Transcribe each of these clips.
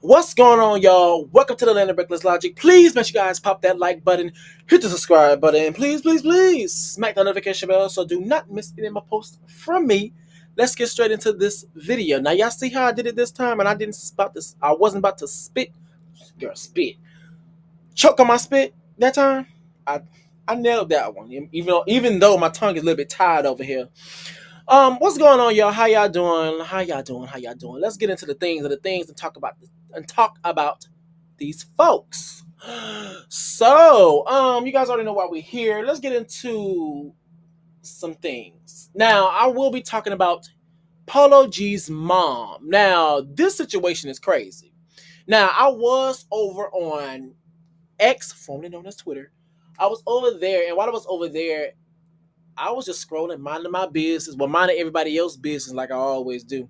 What's going on, y'all? Welcome to the land of Reckless Logicc. Please make sure you guys pop that like button, hit the subscribe button, please smack the notification bell so do not miss any of my posts from me. Let's get straight into this video. Now, y'all see how I did it this time, and I wasn't about to spit, choke on my spit that time. I I nailed that one, even though my tongue is a little bit tired over here. What's going on, y'all? How y'all doing? Let's get into the things and talk about these folks. So, you guys already know why we're here. Let's get into some things. Now, I will be talking about Polo G's mom. Now, this situation is crazy. Now, I was over on X, formerly known as Twitter. I was over there, and while I was over there, I was just scrolling, minding my business, minding everybody else's business like I always do.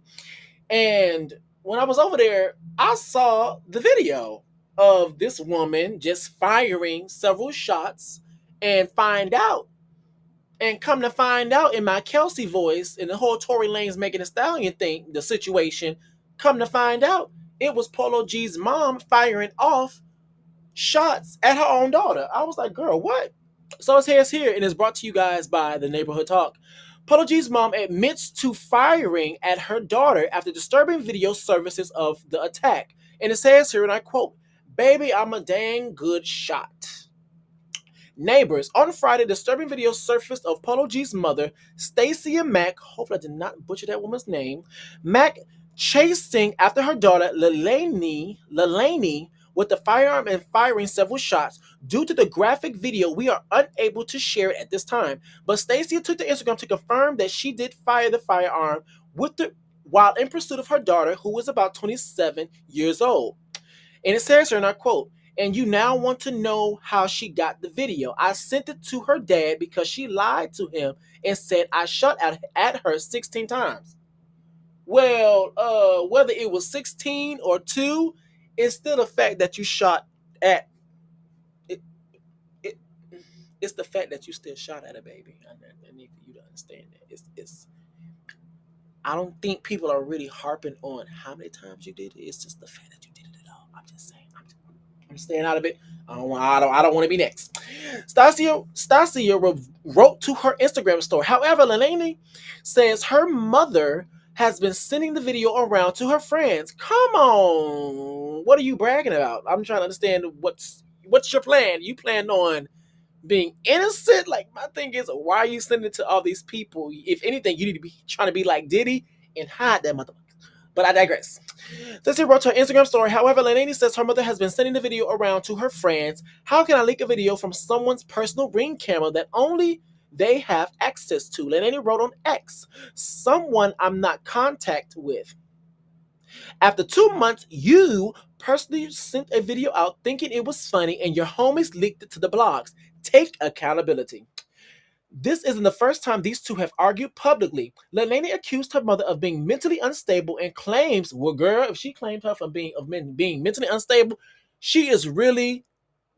And when I was over there, I saw the video of this woman just firing several shots and come to find out in my Kelsey voice, in the whole Tory Lanez Megan Thee Stallion thing, the situation, come to find out it was Polo G's mom firing off shots at her own daughter. I was like, girl, what? So it says here, and it's brought to you guys by the Neighborhood Talk. Polo G's mom admits to firing at her daughter after disturbing video surfaces of the attack. And it says here, and I quote, "Baby, I'm a dang good shot." Neighbors, on Friday, disturbing video surfaced of Polo G's mother, Stacy and Mac, hopefully I did not butcher that woman's name, Mac chasing after her daughter, Lelani, with the firearm and firing several shots. Due to the graphic video, we are unable to share it at this time. But Stacy took to Instagram to confirm that she did fire the firearm while in pursuit of her daughter, who was about 27 years old. And it says here, and I quote, "And you now want to know how she got the video. I sent it to her dad because she lied to him and said I shot at her 16 times. Well, whether it was 16 or 2, it's still the fact that you shot at it. It's the fact that you still shot at a baby. I need for you to understand that. It's. I don't think people are really harping on how many times you did it. It's just the fact that you did it at all. I'm just saying. I'm staying out of it. I don't want to be next. Stacia wrote to her Instagram story. However, Lelani says her mother has been sending the video around to her friends. Come on, what are you bragging about? I'm trying to understand what's your plan. You plan on being innocent? Like, my thing is, why are you sending it to all these people? If anything, you need to be trying to be like Diddy and hide that motherfucker. But I digress. Stacy wrote to her Instagram story. However, Lelani says her mother has been sending the video around to her friends. How can I leak a video from someone's personal Ring camera that only they have access to? Lelani wrote on X, "Someone I'm not contact with. After 2 months, you personally sent a video out thinking it was funny and your homies leaked it to the blogs. Take accountability." This isn't the first time these two have argued publicly. Lelani accused her mother of being mentally unstable and claims, well, girl, if she claimed her from being mentally unstable, she is really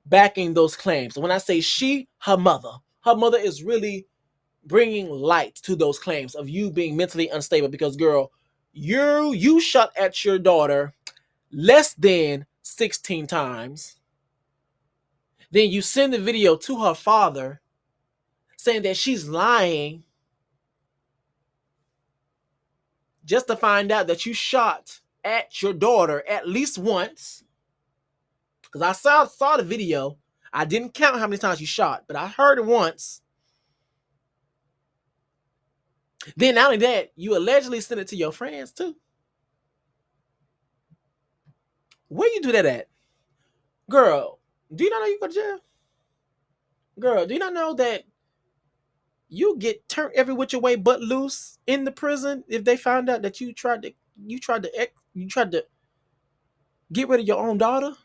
backing those claims. And when I say she, her mother is really bringing light to those claims of you being mentally unstable. Because, girl, you shot at your daughter less than 16 times. Then you send the video to her father saying that she's lying just to find out that you shot at your daughter at least once. Because I saw the video. I didn't count how many times you shot, but I heard it once. Then not only that, you allegedly sent it to your friends too. Where you do that at? Girl, do you not know you go to jail? Girl, do you not know that you get turned every which way but loose in the prison if they found out that you tried to get rid of your own daughter?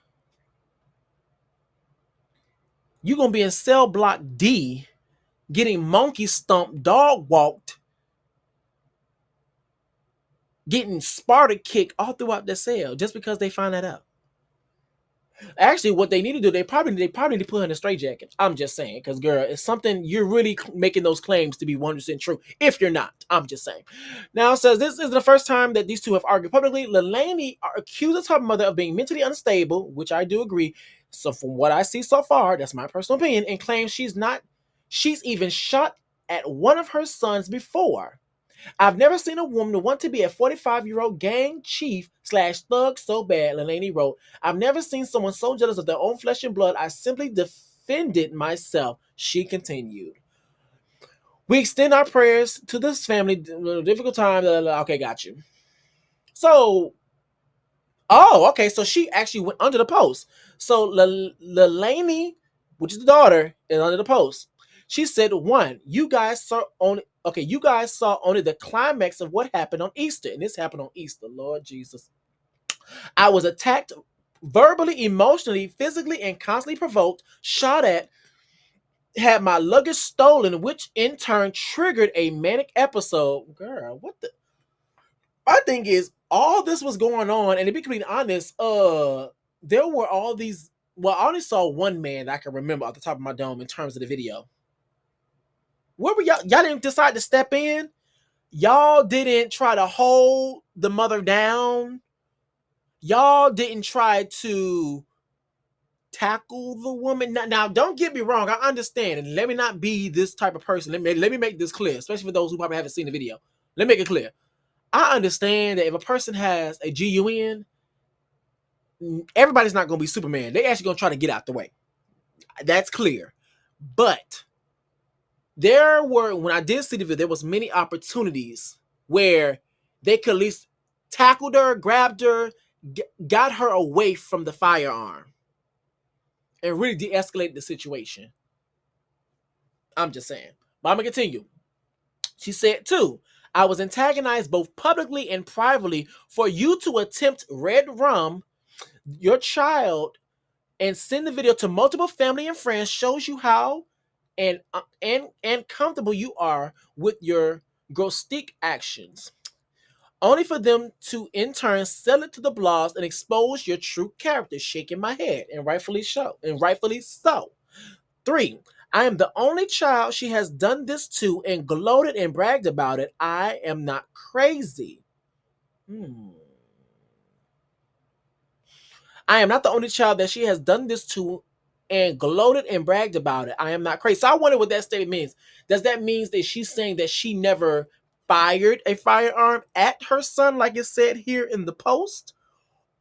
You're gonna be in cell block D, getting monkey stomped, dog walked, getting Sparta kicked all throughout the cell just because they find that out. Actually, what they need to do, they probably need to put her in a straitjacket. I'm just saying, because girl, it's something you're really making those claims to be 100% true. If you're not, I'm just saying. Now it says this is the first time that these two have argued publicly. Leilani accuses her mother of being mentally unstable, which I do agree. So from what I see so far, that's my personal opinion, and claims she's not. She's even shot at one of her sons before. I've never seen a woman want to be a 45-year-old gang chief slash thug so bad, Leilani wrote. I've never seen someone so jealous of their own flesh and blood. I simply defended myself, she continued. We extend our prayers to this family. Difficult time. Okay, got you. So, oh, okay. So she actually went under the post. So Leilani, which is the daughter, is under the post. She said, one, you guys saw only okay, you guys saw only the climax of what happened on Easter. And this happened on Easter, Lord Jesus. I was attacked verbally, emotionally, physically, and constantly provoked, shot at, had my luggage stolen, which in turn triggered a manic episode. Girl, what the my thing is, all this was going on, and to be completely honest, there were all these. Well, I only saw one man that I can remember off the top of my dome in terms of the video. Where were y'all? Y'all didn't decide to step in. Y'all didn't try to hold the mother down. Y'all didn't try to tackle the woman. Now, don't get me wrong. I understand, and let me not be this type of person. Let me make this clear, especially for those who probably haven't seen the video. Let me make it clear. I understand that if a person has a GUN, everybody's not going to be Superman. They actually going to try to get out the way. That's clear. But there were, when I did see the video, there was many opportunities where they could at least tackled her, grabbed her, got her away from the firearm, and really de-escalate the situation. I'm just saying. But I'm going to continue. She said, too, I was antagonized both publicly and privately for you to attempt red rum, your child, and send the video to multiple family and friends shows you how and comfortable you are with your grotesque actions. Only for them to in turn sell it to the blogs and expose your true character, shaking my head, and rightfully so. 3. I am the only child she has done this to and gloated and bragged about it. I am not crazy. I am not the only child that she has done this to and gloated and bragged about it. I am not crazy. So I wonder what that statement means. Does that mean that she's saying that she never fired a firearm at her son, like it said here in the post?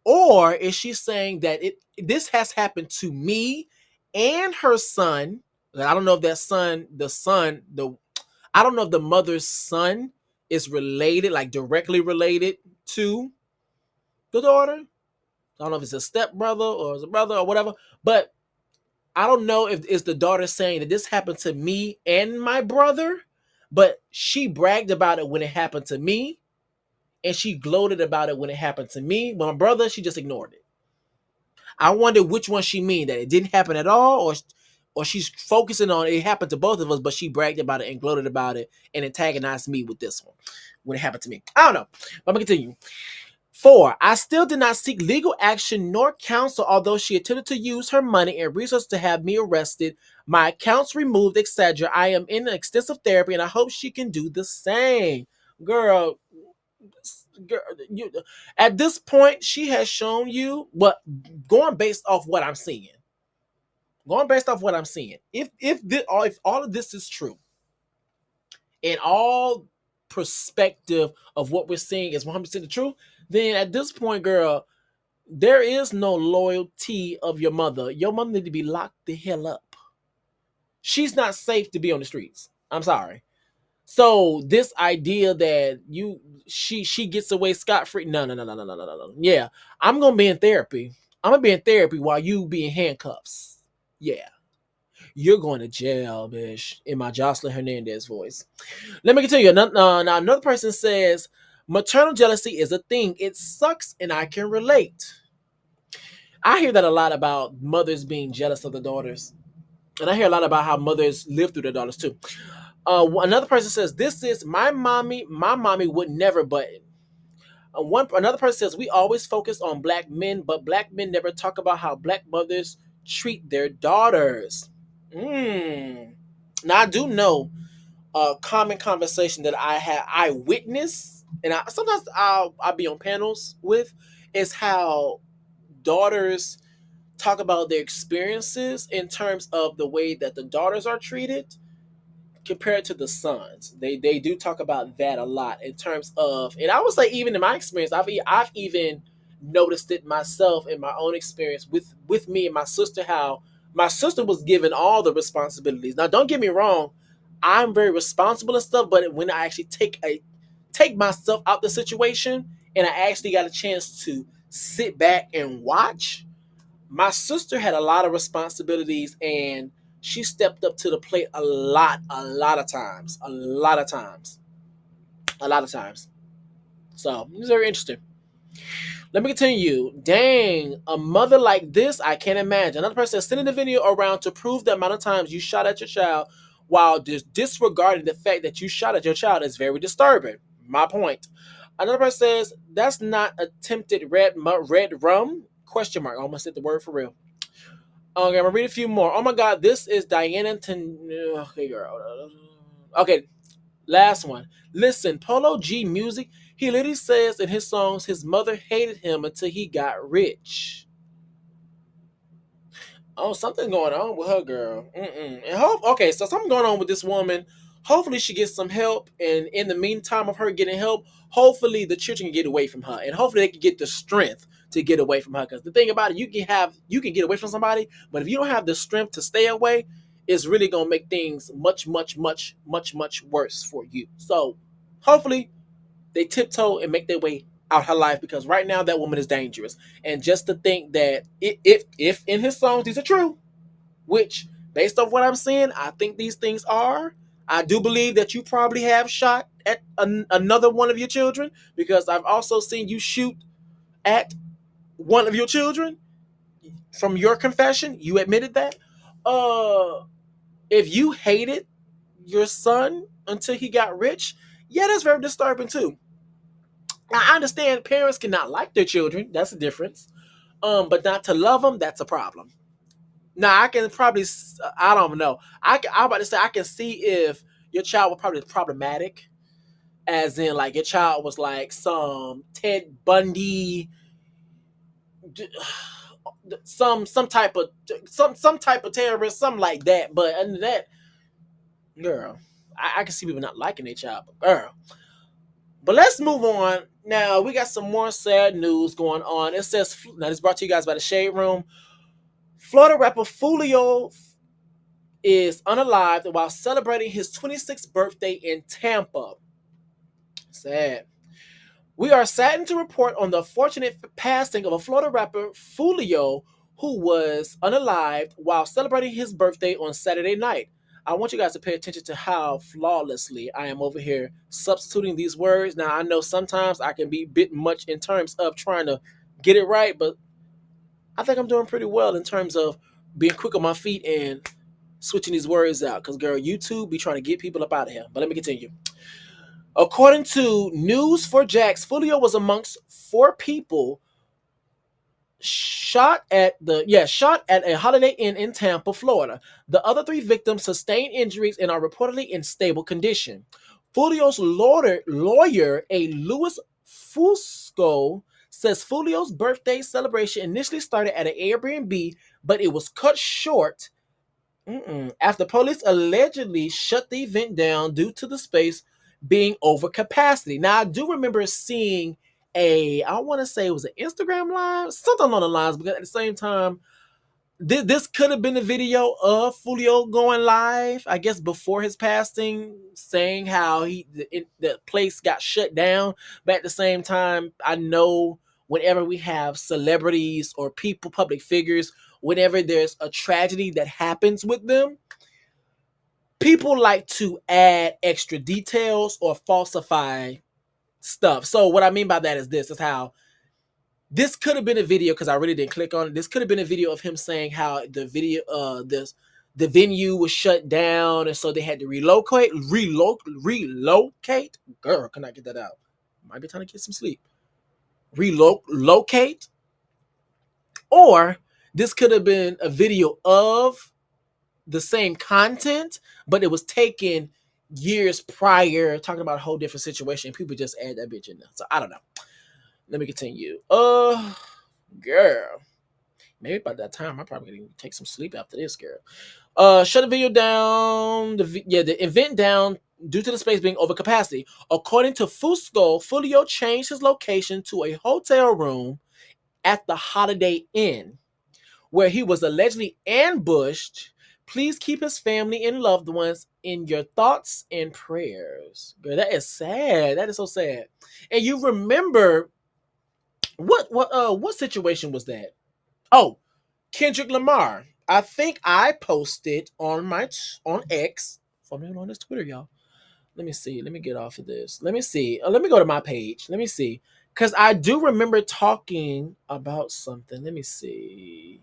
Or is she saying that this has happened to me and her son? I don't know if that son, I don't know if the mother's son is related, like directly related to the daughter. I don't know if it's a stepbrother or it's a brother or whatever, but I don't know if it's the daughter saying that this happened to me and my brother, but she bragged about it when it happened to me, and she gloated about it when it happened to me. But my brother, she just ignored it. I wonder which one she mean, that it didn't happen at all, or she's focusing on it happened to both of us, but she bragged about it and gloated about it and antagonized me with this one when it happened to me. I don't know, but I'm gonna continue. 4. I still did not seek legal action nor counsel, although she attempted to use her money and resources to have me arrested, my accounts removed, etc. I am in extensive therapy, and I hope she can do the same. Girl, at this point, she has shown you what, going based off what I'm seeing. If all of this is true, and all perspective of what we're seeing is 100% the truth, then at this point, girl, there is no loyalty of your mother. Your mother need to be locked the hell up. She's not safe to be on the streets. I'm sorry. So this idea that she gets away scot-free, no. Yeah, I'm gonna be in therapy. I'm gonna be in therapy while you be in handcuffs. Yeah. You're going to jail, bitch, in my Jocelyn Hernandez voice. Let me continue. Now, another person says, maternal jealousy is a thing. It sucks, and I can relate. I hear that a lot about mothers being jealous of the daughters. And I hear a lot about how mothers live through their daughters, too. Another person says, this is my mommy. My mommy would never button. Another person says we always focus on black men, but black men never talk about how black mothers treat their daughters. Mm. Now I do know a common conversation that I witness, and sometimes I'll be on panels with, is how daughters talk about their experiences in terms of the way that the daughters are treated compared to the sons. They do talk about that a lot in terms of, and I would say even in my experience, I've even noticed it myself in my own experience with me and my sister, how my sister was given all the responsibilities. Now don't get me wrong, I'm very responsible and stuff, but when I actually take myself out the situation and I actually got a chance to sit back and watch, my sister had a lot of responsibilities and she stepped up to the plate a lot of times, a lot of times. So it was very interesting. Let me continue. Dang, a mother like this, I can't imagine. Another person is sending the video around to prove the amount of times you shot at your child while disregarding the fact that you shot at your child is very disturbing. My point. Another person says that's not attempted red rum? Question mark. I almost said the word for real. Okay, I'm gonna read a few more. Oh my God, this is Diana. Okay, girl. Okay, last one. Listen, Polo G Music. He literally says in his songs his mother hated him until he got rich. Oh, something going on with her, girl. Okay, so something going on with this woman. Hopefully, she gets some help, and in the meantime of her getting help, hopefully the children can get away from her, and hopefully they can get the strength to get away from her. Because the thing about it, you can get away from somebody, but if you don't have the strength to stay away, it's really gonna make things much, much, much, much, much worse for you. So, hopefully, they tiptoe and make their way out her life, because right now that woman is dangerous. And just to think that if in his songs these are true, which based on what I'm seeing, I think these things are. I do believe that you probably have shot at another one of your children, because I've also seen you shoot at one of your children. From your confession, you admitted that. Uh, if you hated your son until he got rich, yeah, that's very disturbing too. Now, I understand parents cannot like their children. That's the difference. But not to love them, that's a problem. Now, I can probably, I don't know. I'm about to say, I can see if your child was probably problematic, as in, like, your child was like some Ted Bundy, some type of terrorist, something like that. But under that, girl, I can see people not liking their child, but girl. But let's move on. Now, we got some more sad news going on. It says, now this is brought to you guys by the Shade Room. Florida rapper Foolio is unalived while celebrating his 26th birthday in Tampa. Sad. We are saddened to report on the unfortunate passing of a Florida rapper, Foolio, who was unalived while celebrating his birthday on Saturday night. I want you guys to pay attention to how flawlessly I am over here substituting these words. Now, I know sometimes I can be a bit much in terms of trying to get it right, but I think I'm doing pretty well in terms of being quick on my feet and switching these words out. Because, girl, YouTube be trying to get people up out of here. But let me continue. According to News for Jax, Foolio was amongst 4 people shot at a Holiday Inn in Tampa, Florida. The other 3 victims sustained injuries and are reportedly in stable condition. Foolio's lawyer, a Louis Fusco, says Foolio's birthday celebration initially started at an Airbnb, but it was cut short after police allegedly shut the event down due to the space being over capacity. Now, I do remember seeing I want to say it was an Instagram live, something along the lines, but at the same time, this could have been a video of Foolio going live, I guess, before his passing, saying how the place got shut down. But at the same time, I know whenever we have celebrities or people, public figures, whenever there's a tragedy that happens with them, people like to add extra details or falsify stuff. So what I mean by that is this is how this could have been a video, because I really didn't click on it. This could have been a video of him saying how the venue was shut down, and so they had to relocate. Relocate. Girl, can I get that out? Might be trying to get some sleep. relocate, or this could have been a video of the same content, but it was taken years prior, talking about a whole different situation. People just add that bitch in there. So I don't know. Let me continue. Girl. Maybe by that time, I'm probably gonna take some sleep after this, girl. Shut the video down. The event down due to the space being over capacity. According to Fusco, Foolio changed his location to a hotel room at the Holiday Inn, where he was allegedly ambushed. Please keep his family and loved ones in your thoughts and prayers. Girl, that is sad. That is so sad. And you remember what situation was that? Oh, Kendrick Lamar. I think I posted on on X. Follow me on this Twitter, y'all. Let me see. Let me get off of this. Let me see. Let me go to my page. Let me see. Because I do remember talking about something. Let me see.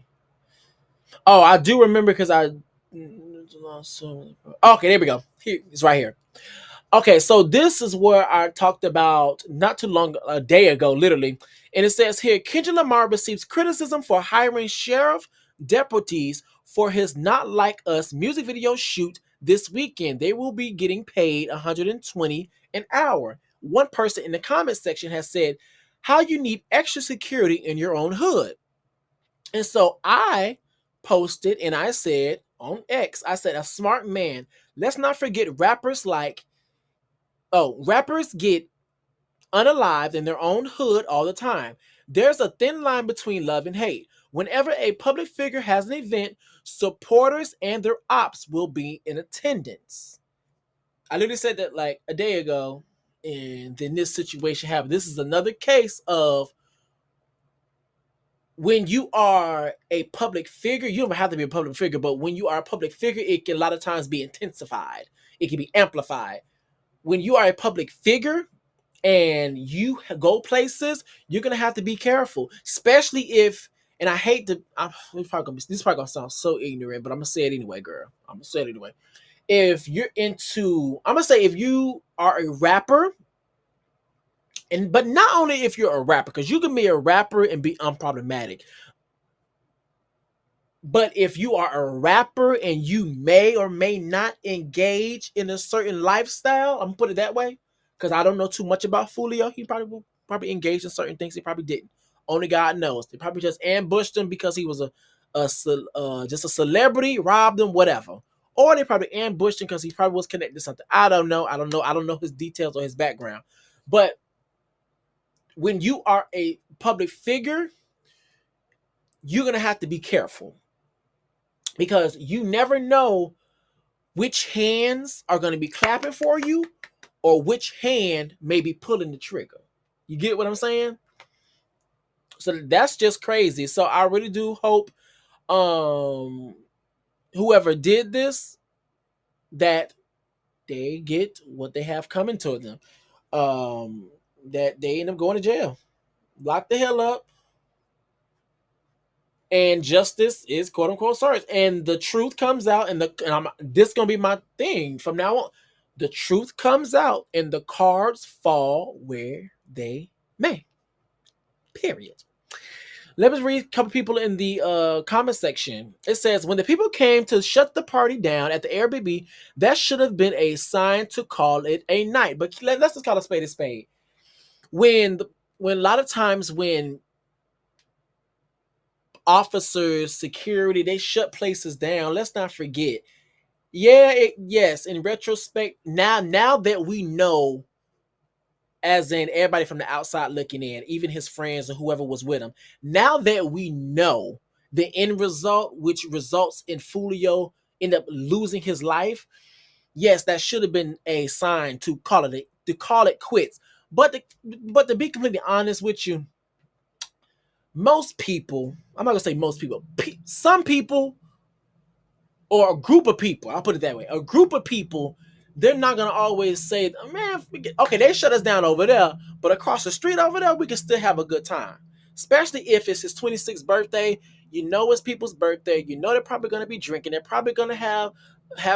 Oh, I do remember because I. Okay, there we go. Here, it's right here. Okay, so this is where I talked about not too long, a day ago, literally. And it says here, Kendrick Lamar receives criticism for hiring sheriff deputies for his Not Like Us music video shoot this weekend. They will be getting paid $120 an hour. One person in the comment section has said, how you need extra security in your own hood. And so I posted and I said on X, I said, a smart man. Let's not forget rappers get unalived in their own hood all the time. There's a thin line between love and hate. Whenever a public figure has an event, supporters and their ops will be in attendance. I literally said that like a day ago, and then this situation happened. This is another case of when you are a public figure, you don't have to be a public figure, but when you are a public figure, it can a lot of times be intensified. It can be amplified. When you are a public figure and you go places, you're gonna have to be careful, especially if. And I hate to. This is probably gonna sound so ignorant, but I'm gonna say it anyway, girl. I'm gonna say it anyway. If you're into, I'm gonna say if you are a rapper, but not only if you're a rapper, because you can be a rapper and be unproblematic. But if you are a rapper and you may or may not engage in a certain lifestyle, I'm gonna put it that way, because I don't know too much about Foolio. He probably engaged in certain things he probably didn't. Only God knows. They probably just ambushed him because he was just a celebrity, robbed him, whatever. Or they probably ambushed him because he probably was connected to something. I don't know. I don't know his details or his background. But when you are a public figure, you're gonna have to be careful, because you never know which hands are going to be clapping for you or which hand may be pulling the trigger. You get what I'm saying? So that's just crazy. So I really do hope whoever did this, that they get what they have coming to them. That they end up going to jail. Lock the hell up. And justice is quote unquote served, and the truth comes out, this is gonna be my thing from now on. The truth comes out, and the cards fall where they may. Period. Let me read a couple people in the comment section. It says, when the people came to shut the party down at the Airbnb, that should have been a sign to call it a night. But let's just call a spade a spade. When a lot of times when officers, security, they shut places down. Let's not forget. Yes, in retrospect, now that we know, as in everybody from the outside looking in, even his friends or whoever was with him, now that we know the end result, which results in Foolio end up losing his life, yes, that should have been a sign to call it quits. But to be completely honest with you, most people, I'm not gonna say most people, some people, or a group of people, I'll put it that way, a group of people, they're not gonna always say, man, okay, they shut us down over there, but across the street over there, we can still have a good time. especially if it's his 26th birthday. You know it's people's birthday. You know they're probably going to be drinking. They're probably going to have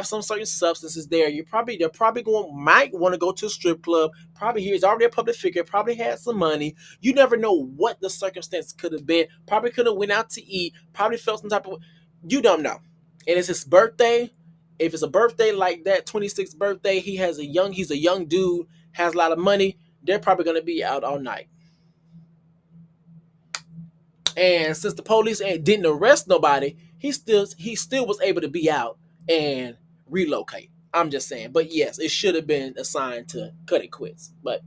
some certain substances there. They're probably going might want to go to a strip club. Probably he's already a public figure. Probably had some money. You never know what the circumstance could have been. Probably could have went out to eat. Probably felt some type of. You don't know. And it's his birthday. If it's a birthday like that, 26th birthday, he's a young dude, has a lot of money. They're probably going to be out all night. And since the police didn't arrest nobody, he still was able to be out and relocate. I'm just saying. But yes, it should have been assigned to cut it quits. But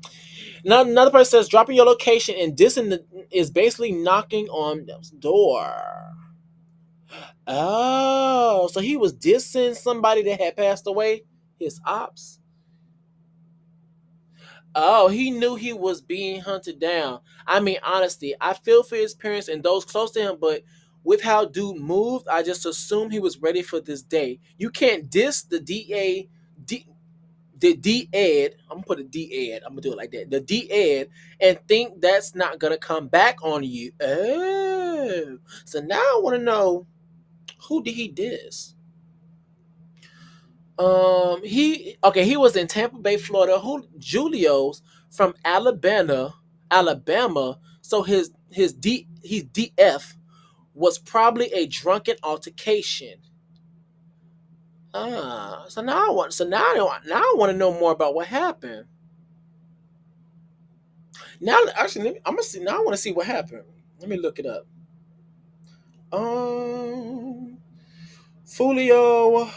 another person says dropping your location and dissing is basically knocking on the door. Oh, so he was dissing somebody that had passed away? His ops? Oh, he knew he was being hunted down. I mean, honestly, I feel for his parents and those close to him, but with how dude moved, I just assumed he was ready for this day. You can't diss the DA, the D-Ed, I'm gonna put a D-Ed, I'm gonna do it like that, the D-Ed, and think that's not gonna come back on you. Oh, so now I wanna know, who did he diss? He was in Tampa Bay, Florida. Who Julio's from Alabama. So his DF was probably a drunken altercation. So now I want to know more about what happened. Now actually I'm gonna see now I want to see what happened. Let me look it up. Um Foolio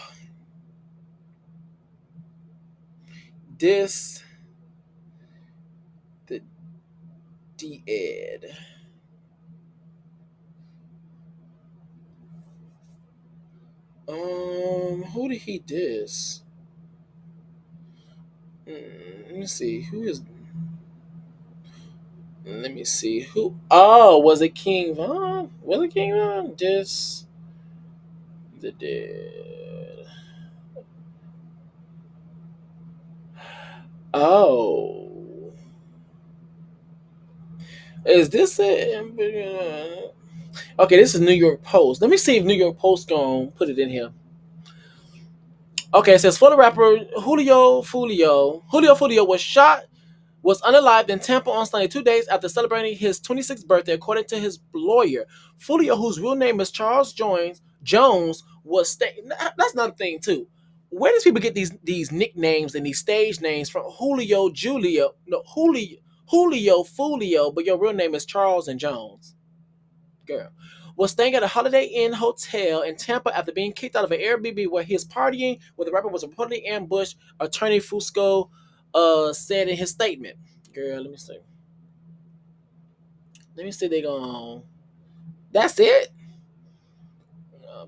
this the D-Ed. Who did he diss? Let me see. Who is? Let me see. Who? Oh, was it King Von? Was it King Von? Diss the dead. Oh, is this it? Okay, this is New York Post. Let me see if New York Post gonna put it in here. Okay, it says Florida rapper Julio Foolio was unalived in Tampa on Sunday, 2 days after celebrating his 26th birthday, according to his lawyer. Foolio, whose real name is Charles Jones, was staying. That's another thing too. Where does people get these nicknames and these stage names from? Julio Foolio, but your real name is Charles and Jones. Girl. Was staying at a Holiday Inn hotel in Tampa after being kicked out of an Airbnb where his partying with the rapper was reportedly ambushed, attorney Fusco said in his statement. Girl, let me see. Let me see they going. That's it?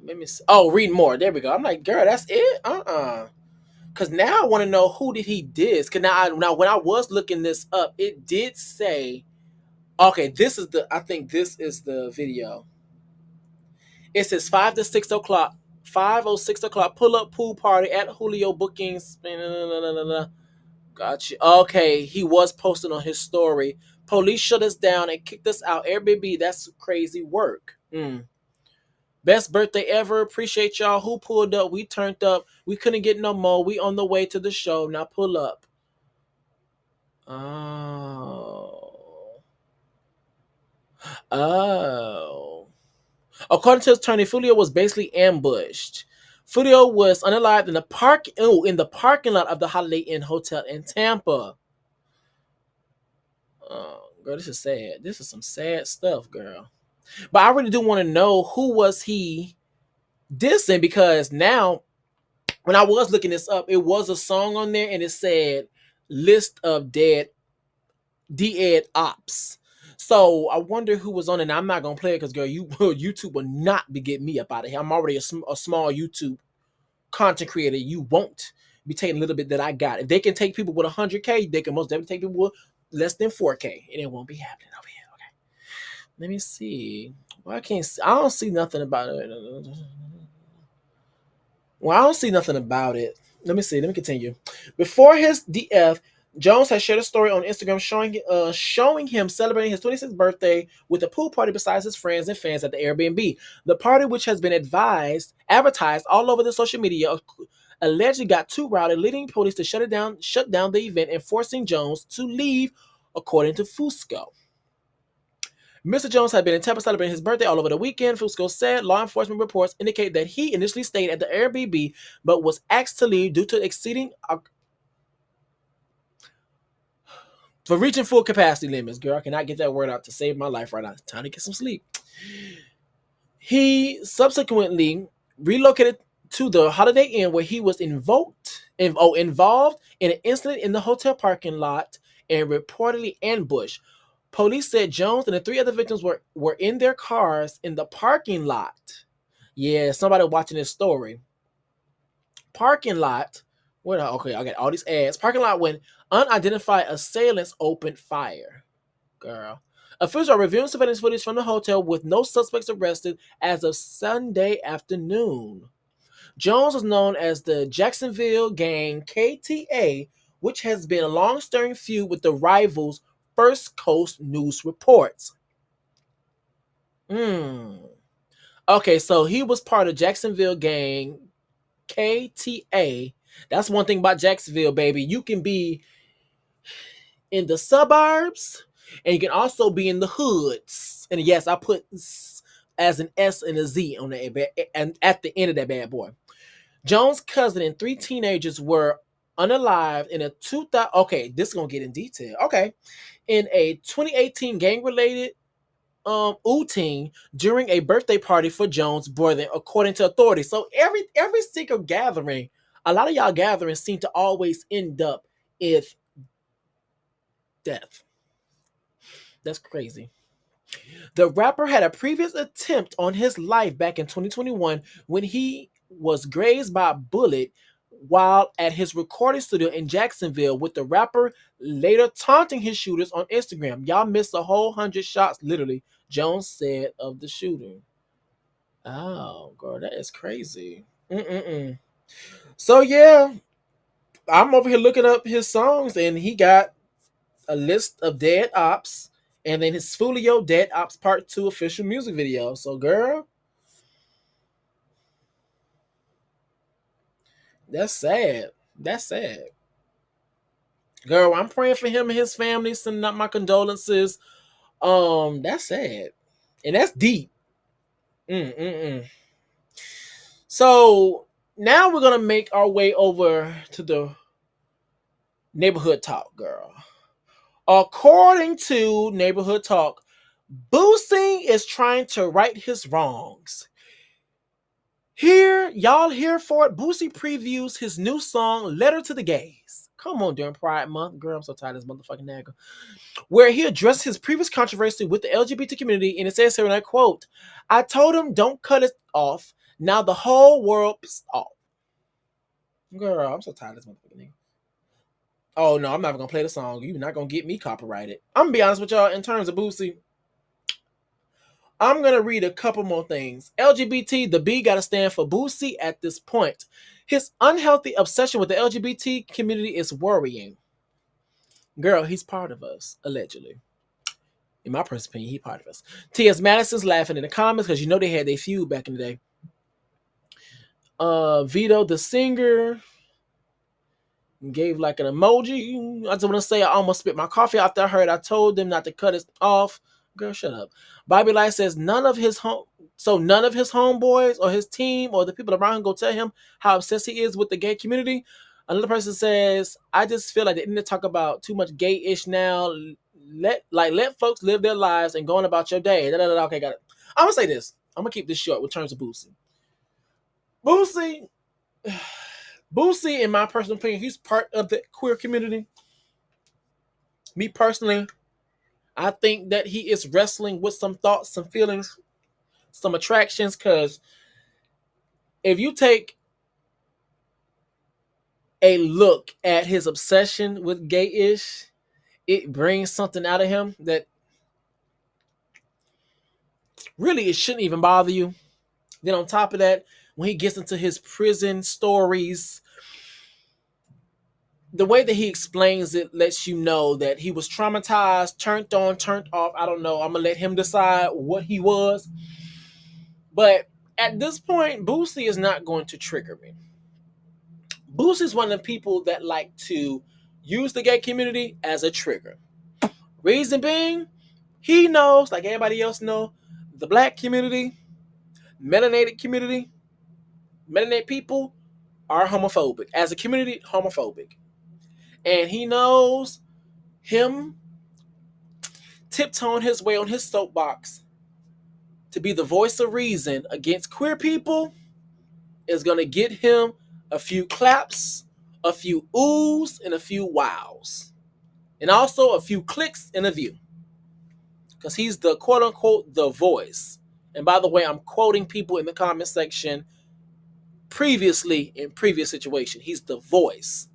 Let me see. Oh, read more. There we go. I'm like, girl, that's it? Because now I want to know who did he diss. Because now when I was looking this up, it did say, okay, I think this is the video. It says 5 to 6 o'clock, 5 or 6 o'clock, pull up pool party at Julio bookings. Gotcha. Okay, he was posting on his story. Police shut us down and kicked us out. Airbnb, that's crazy work. Best birthday ever. Appreciate y'all who pulled up. We turned up. We couldn't get no more. We on the way to the show. Now pull up. Oh. Oh. According to his attorney, Foolio was basically ambushed. Foolio was unalived in the parking lot of the Holiday Inn Hotel in Tampa. Oh, girl, this is sad. This is some sad stuff, girl. But I really do want to know who was he dissing, because now when I was looking this up, it was a song on there and it said list of dead ops. So I wonder who was on it. And I'm not gonna play it because, girl, YouTube will not be getting me up out of here. I'm already a small YouTube content creator. You won't be taking a little bit that I got. If they can take people with 100K, they can most definitely take people with less than 4K, and it won't be happening over here. Okay, let me see. Well, I don't see nothing about it. Well, I don't see nothing about it. Let me see. Let me continue. Before his DF, Jones has shared a story on Instagram showing him celebrating his 26th birthday with a pool party besides his friends and fans at the Airbnb. The party, which has been advertised all over the social media, allegedly got too rowdy, leading police to shut down the event and forcing Jones to leave, according to Fusco. Mr. Jones had been in Tampa celebrating his birthday all over the weekend. Fusco said law enforcement reports indicate that he initially stayed at the Airbnb but was asked to leave due to exceeding for reaching full capacity limits. Girl, I cannot get that word out to save my life right now. It's time to get some sleep. He subsequently relocated to the Holiday Inn where he was involved in an incident in the hotel parking lot and reportedly ambushed. Police said Jones and the three other victims were in their cars in the parking lot. Yeah, somebody watching this story. Parking lot. Okay, I got all these ads. Parking lot when unidentified assailants opened fire. Girl. Officials are reviewing surveillance footage from the hotel with no suspects arrested as of Sunday afternoon. Jones was known as the Jacksonville Gang KTA, which has been a long-standing feud with the rivals First Coast News reports. Okay, so he was part of Jacksonville Gang KTA. That's one thing about Jacksonville, baby. You can be in the suburbs and you can also be in the hoods. And yes, I put as an S and a Z on the and at the end of that bad boy. Jones' cousin and three teenagers were unalived in a 2000. Okay, this is gonna get in detail. Okay, in a 2018 gang-related outing during a birthday party for Jones' brother, according to authorities. So every single gathering, a lot of y'all gatherings seem to always end up with death. That's crazy. The rapper had a previous attempt on his life back in 2021 when he was grazed by a bullet while at his recording studio in Jacksonville, with the rapper later taunting his shooters on Instagram. Y'all missed a whole 100 shots, literally, Jones said of the shooting. Oh, girl, that is crazy. So, yeah, I'm over here looking up his songs, and he got a list of dead ops, and then his Foolio Dead Ops Part 2 official music video. So, girl, that's sad. That's sad. Girl, I'm praying for him and his family, sending out my condolences. That's sad. And that's deep. So now we're gonna make our way over to the neighborhood talk, girl. According to Neighborhood Talk, Boosie is trying to right his wrongs. Here, y'all here for it. Boosie previews his new song, Letter to the Gays. Come on, during Pride Month. Girl, I'm so tired of this motherfucking nigga. Where he addressed his previous controversy with the LGBT community, and it says here, and I quote, I told him don't cut it off. Now the whole world's off. Girl, I'm so tired of this motherfucking nigga. Oh, no, I'm not going to play the song. You're not going to get me copyrighted. I'm going to be honest with y'all, in terms of Boosie, I'm going to read a couple more things. LGBT, the B got to stand for Boosie at this point. His unhealthy obsession with the LGBT community is worrying. Girl, he's part of us, allegedly. In my personal opinion, he's part of us. T.S. Madison's laughing in the comments because you know they had their feud back in the day. Vito, the singer, gave like an emoji. I just want to say I almost spit my coffee out there. I told them not to cut it off. Girl, shut up. Bobby Light says none of his homeboys or his team or the people around him go tell him how obsessed he is with the gay community. Another person says, I just feel like they need to talk about too much gay-ish now. Let folks live their lives and go on about your day. Okay, got it. I'm gonna say this. I'm gonna keep this short with terms of Boosie. Boosie, in my personal opinion, he's part of the queer community. Me personally, I think that he is wrestling with some thoughts, some feelings, some attractions, because if you take a look at his obsession with gay-ish, it brings something out of him that really it shouldn't even bother you. Then on top of that, when he gets into his prison stories, the way that he explains it lets you know that he was traumatized, turned on, turned off. I don't know. I'm gonna let him decide what he was. But at this point, Boosie is not going to trigger me. Boosie is one of the people that like to use the gay community as a trigger. Reason being, he knows, like everybody else know, the black community, melanated community, melanated people are homophobic. As a community, homophobic. And he knows him tiptoeing his way on his soapbox to be the voice of reason against queer people is going to get him a few claps, a few oohs, and a few wows. And also a few clicks and a view. Because he's the quote unquote the voice. And by the way, I'm quoting people in the comment section previously in previous situation. He's the voice.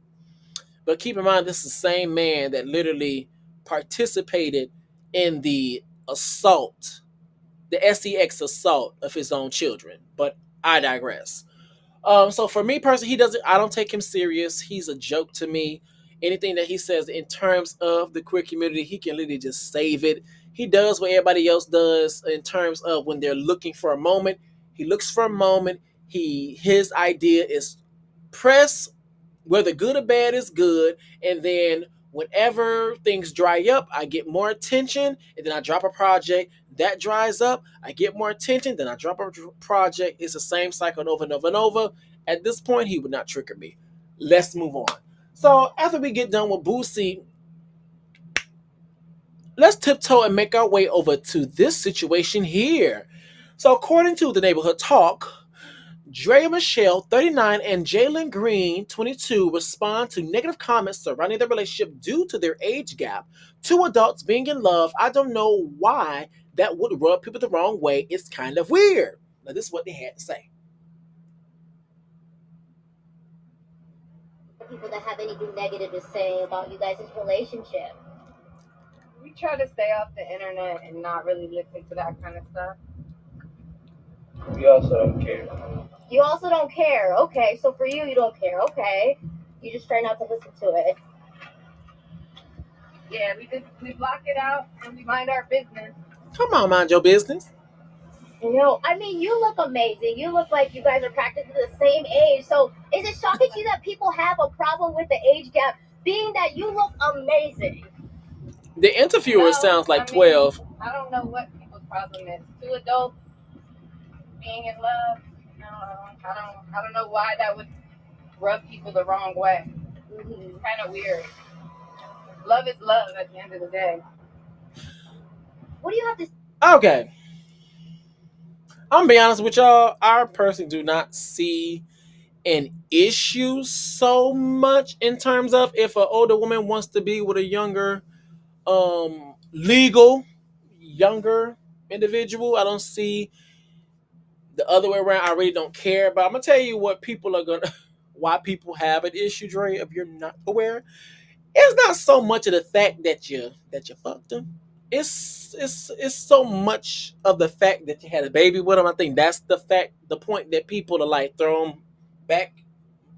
But keep in mind, this is the same man that literally participated in the assault, the sex assault of his own children. But I digress. So for me personally, I don't take him serious. He's a joke to me. Anything that he says in terms of the queer community, he can literally just save it. He does what everybody else does in terms of when they're looking for a moment. He looks for a moment. His idea is press, whether good or bad is good, and then whenever things dry up, I get more attention, and then I drop a project. That dries up, I get more attention, then I drop a project. It's the same cycle over and over and over. At this point, he would not trigger me. Let's move on. So after we get done with Boosie, let's tiptoe and make our way over to this situation here. So according to the Neighborhood Talk, Draya Michele, 39, and Jalen Green, 22, respond to negative comments surrounding their relationship due to their age gap. Two adults being in love. I don't know why that would rub people the wrong way. It's kind of weird. Now, this is what they had to say. People that have anything negative to say about you guys' relationship. We try to stay off the internet and not really listen to that kind of stuff. We also don't care. You also don't care. Okay, so for you don't care. Okay, you just try not to listen to it. Yeah, we block it out and we mind our business. Come on, mind your business. No, I mean, you look amazing. You look like you guys are practically the same age. So is it shocking to you that people have a problem with the age gap, being that you look amazing? The interviewer sounds like 12. I don't know what people's problem is. Two adults being in love. I don't know why that would rub people the wrong way. It's kind of weird. Love is love at the end of the day. What do you have to say? Okay. I'm gonna be honest with y'all. I personally do not see an issue so much in terms of if an older woman wants to be with a younger, legal, younger individual. I don't see the other way around. I really don't care. But I'm gonna tell you what people are gonna, why people have an issue, Dre. If you're not aware, it's not so much of the fact that you fucked them. It's so much of the fact that you had a baby with them. I think that's the point that people are like throw them back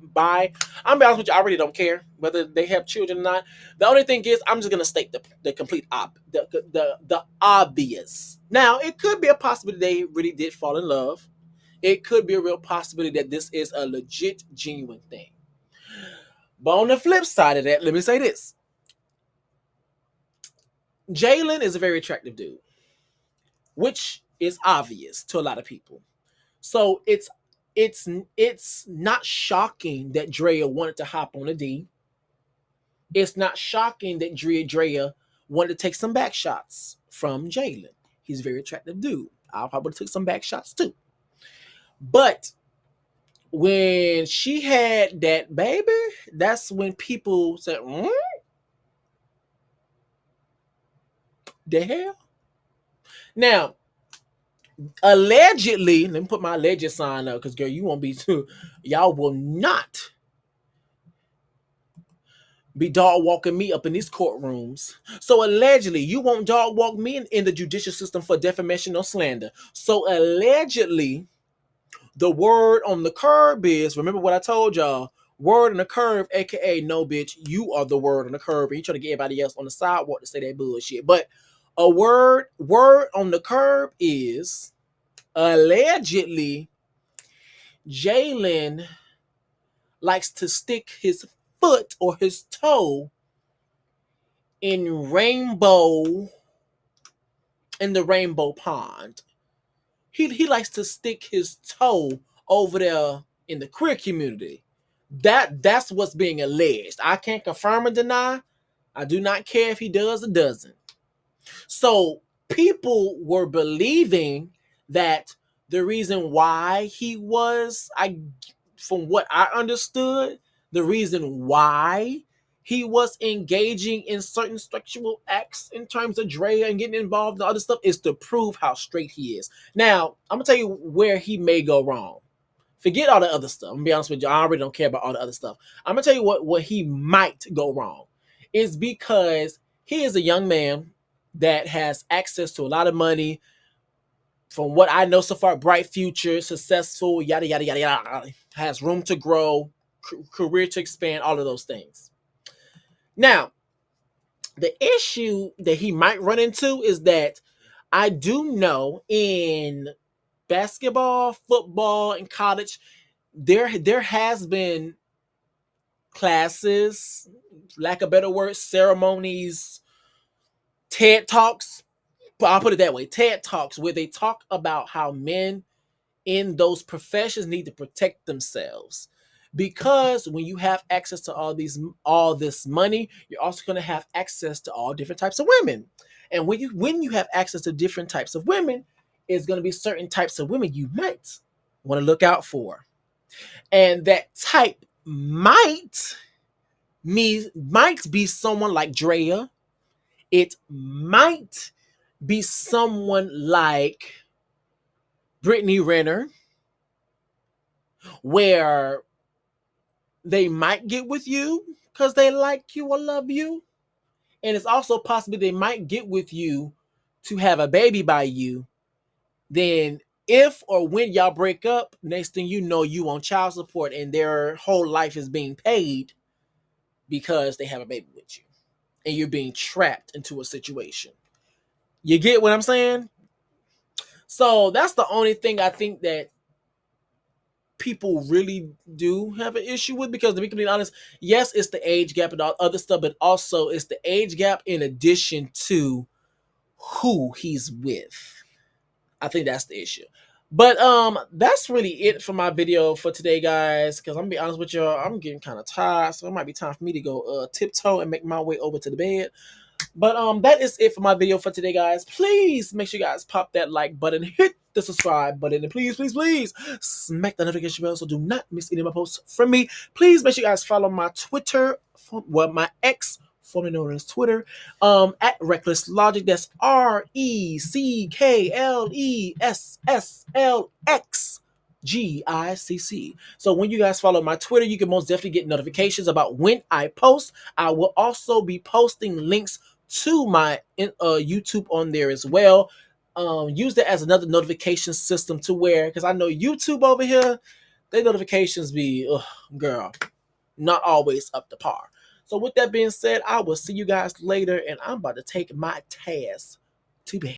by. I'm be honest with you, I really don't care whether they have children or not. The only thing is, I'm just gonna state the complete the obvious. Now, it could be a possibility they really did fall in love. It could be a real possibility that this is a legit, genuine thing. But on the flip side of that, let me say this. Jalen is a very attractive dude, which is obvious to a lot of people. So it's not shocking that Draya wanted to hop on a D. It's not shocking that Draya wanted to take some back shots from Jalen. He's a very attractive dude. I probably took some back shots too. But when she had that baby, that's when people said, the hell? Now, allegedly, let me put my alleged sign up because, girl, you won't be too. Y'all will not be dog walking me up in these courtrooms. So allegedly, you won't dog walk me in the judicial system for defamation or slander. So allegedly, the word on the curb is, remember what I told y'all, Word on the curve, aka no bitch, you are the word on the curve, and you trying to get everybody else on the sidewalk to say that bullshit. But a word on the curve is allegedly Jalen likes to stick his foot or his toe in the rainbow pond. He likes to stick his toe over there in the queer community. That's what's being alleged. I can't confirm or deny. I do not care if he does or doesn't. So people were believing that the reason why he was, from what I understood, the reason why he was engaging in certain sexual acts in terms of Draya and getting involved in other stuff is to prove how straight he is. Now, I'm gonna tell you where he may go wrong. Forget all the other stuff. I'm gonna be honest with you. I already don't care about all the other stuff. I'm gonna tell you what he might go wrong. Is because he is a young man that has access to a lot of money. From what I know so far, bright future, successful, yada yada yada yada, has room to grow, career to expand, all of those things. Now, the issue that he might run into is that I do know in basketball, football, and college, there has been classes, lack of better words, ceremonies, TED Talks. I'll put it that way, TED Talks, where they talk about how men in those professions need to protect themselves. Because when you have access to all this money, you're also going to have access to all different types of women. And when you have access to different types of women, it's going to be certain types of women you might want to look out for. And that type might be someone like Draya. It might be someone like Brittany Renner, where they might get with you because they like you or love you. And it's also possible they might get with you to have a baby by you. Then if or when y'all break up, next thing you know, you on child support and their whole life is being paid because they have a baby with you. And you're being trapped into a situation. You get what I'm saying? So that's the only thing I think that people really do have an issue with, because to be completely honest, yes, it's the age gap and all other stuff, but also it's the age gap in addition to who he's with. I think that's the issue. But that's really it for my video for today, guys, because I'm gonna be honest with y'all, I'm getting kind of tired, so it might be time for me to go tiptoe and make my way over to the bed. But that is it for my video for today, guys. Please make sure you guys pop that like button, hit the subscribe button, and please smack the notification bell so do not miss any of my posts from me. Please make sure you guys follow my Twitter, my ex, formerly known as Twitter, at Reckless Logicc. That's RECKLESSLXGICC. So when you guys follow my Twitter, you can most definitely get notifications about when I post. I will also be posting links to my YouTube on there as well. Use that as another notification system to where, because I know YouTube over here, their notifications be, girl, not always up to par. So with that being said, I will see you guys later, and I'm about to take my task to bed.